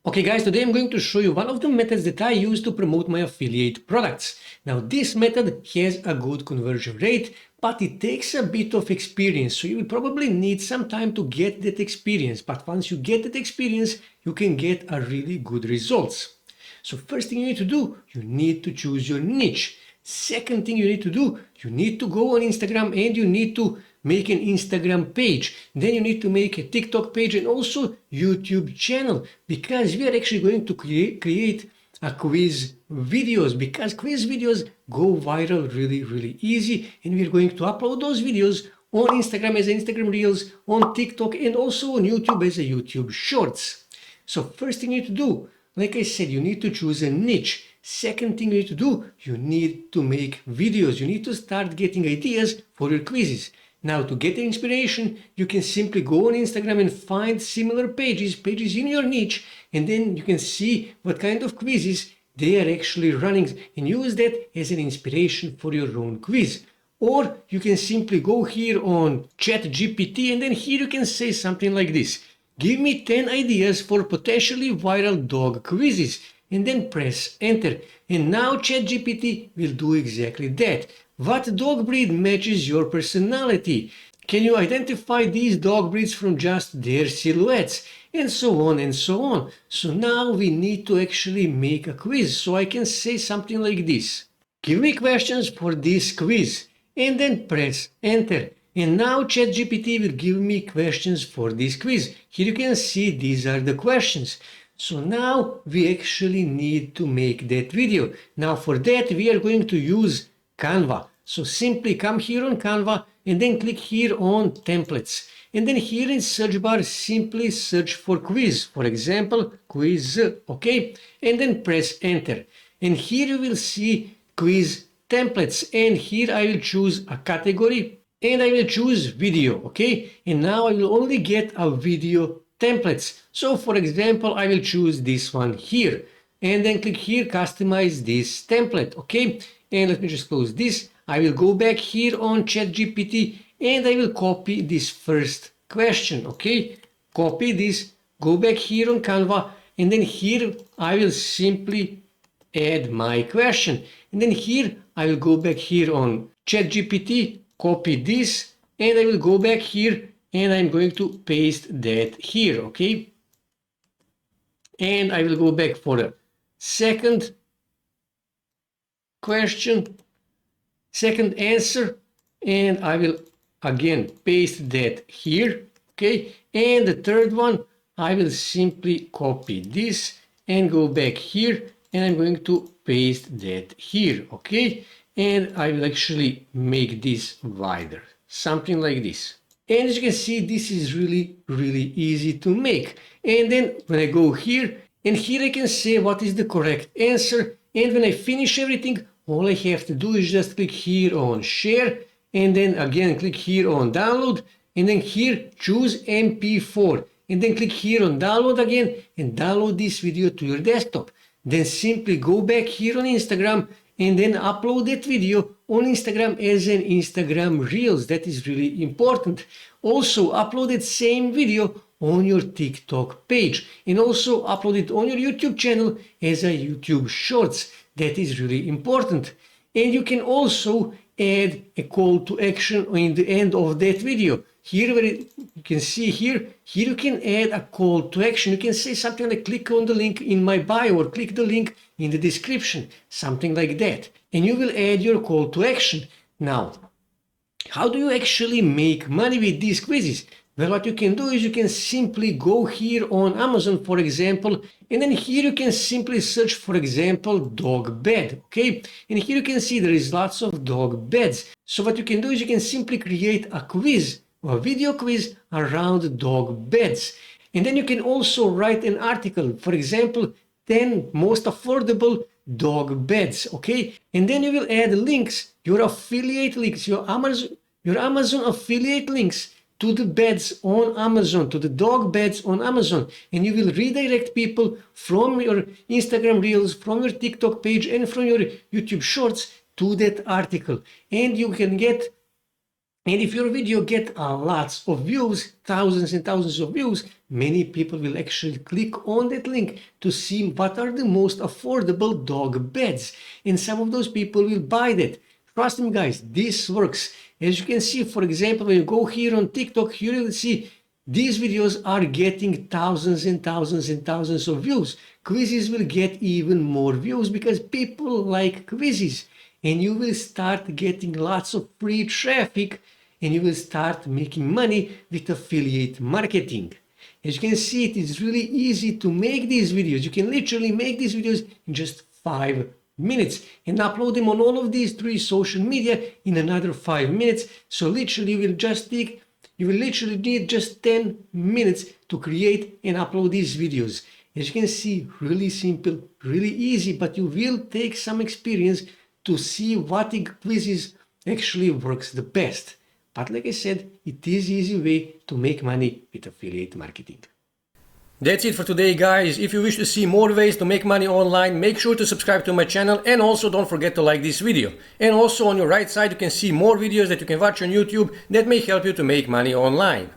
Okay guys, today I'm going to show you one of the methods that I use to promote my affiliate products. Now this method has a good conversion rate, but it takes a bit of experience, so you will probably need some time to get that experience, but once you get that experience, you can get a really good results. So first thing you need to do, you need to choose your niche. Second thing you need to do, you need to go on Instagram and you need to make an Instagram page. Then you need to make a TikTok page and also YouTube channel, because we are actually going to create a quiz videos, because quiz videos go viral really easy, and we're going to upload those videos on Instagram as Instagram Reels, on TikTok, and also on YouTube as a YouTube Shorts. So first thing you need to do, like I said, you need to choose a niche. Second thing you need to do, you need to make videos. You need to start getting ideas for your quizzes. Now, to get the inspiration, you can simply go on Instagram and find similar pages in your niche, and then you can see what kind of quizzes they are actually running and use that as an inspiration for your own quiz. Or you can simply go here on GPT, and then here you can say something like this: give me 10 ideas for potentially viral dog quizzes, and then press enter. And now ChatGPT will do exactly that. What dog breed matches your personality? Can you identify these dog breeds from just their silhouettes? And so on and so on. So now we need to actually make a quiz. So I can say something like this: give me questions for this quiz, and then press enter. And now ChatGPT will give me questions for this quiz. Here you can see these are the questions. So now we actually need to make that video. Now for that we are going to use Canva. So simply come here on Canva and then click here on templates. And then here in search bar, simply search for quiz. For example, quiz, okay? And then press enter. And here you will see quiz templates. And here I will choose a category and I will choose video, okay? And now I will only get a video templates. So for example, I will choose this one here and then click here, customize this template, okay? And let me just close this. I will go back here on ChatGPT and I will copy this first question, okay? Copy this, go back here on Canva, and then here I will simply add my question. And then here I will go back here on ChatGPT, copy this, and I will go back here and I'm going to paste that here, okay? And I will go back for a second question, second answer, and I will again paste that here, okay? And the third one, I will simply copy this and go back here, and I'm going to paste that here, okay? And I will actually make this wider, something like this. And as you can see, this is really easy to make. And then when I go here, and here I can say what is the correct answer. And when I finish everything, all I have to do is just click here on share, and then again click here on download, and then here choose MP4, and then click here on download again and download this video to your desktop. Then simply go back here on Instagram and then upload that video on Instagram as an Instagram Reels. That is really important. Also upload that same video on your TikTok page, and also upload it on your YouTube channel as a YouTube Shorts. That is really important. And you can also add a call to action in the end of that video. Here where you can see here you can add a call to action. You can say something like click on the link in my bio, or click the link in the description, something like that. And you will add your call to action. Now, how do you actually make money with these quizzes? Well, what you can do is you can simply go here on Amazon, for example, and then here you can simply search, for example, dog bed, okay? And here you can see there is lots of dog beds. So what you can do is you can simply create a quiz, or a video quiz around dog beds. And then you can also write an article, for example, 10 most affordable dog beds, okay? And then you will add links, your affiliate links, your Amazon affiliate links to the beds on Amazon, to the dog beds on Amazon, and you will redirect people from your Instagram Reels, from your TikTok page, and from your YouTube Shorts to that article. And you can get And if your video get lots of views, thousands and thousands of views, many people will actually click on that link to see what are the most affordable dog beds. And some of those people will buy that. Trust me guys, this works. As you can see, for example, when you go here on TikTok, you will see these videos are getting thousands and thousands and thousands of views. Quizzes will get even more views because people like quizzes. And you will start getting lots of free traffic and you will start making money with affiliate marketing. As you can see, it is really easy to make these videos. You can literally make these videos in just 5 minutes and upload them on all of these 3 social media in another 5 minutes. So literally you will literally need just 10 minutes to create and upload these videos. As you can see, really simple, really easy, but you will take some experience to see what quizzes actually works the best. But like I said, it is easy way to make money with affiliate marketing. That's it for today, guys. If you wish to see more ways to make money online, make sure to subscribe to my channel and also don't forget to like this video. And also on your right side you can see more videos that you can watch on YouTube that may help you to make money online.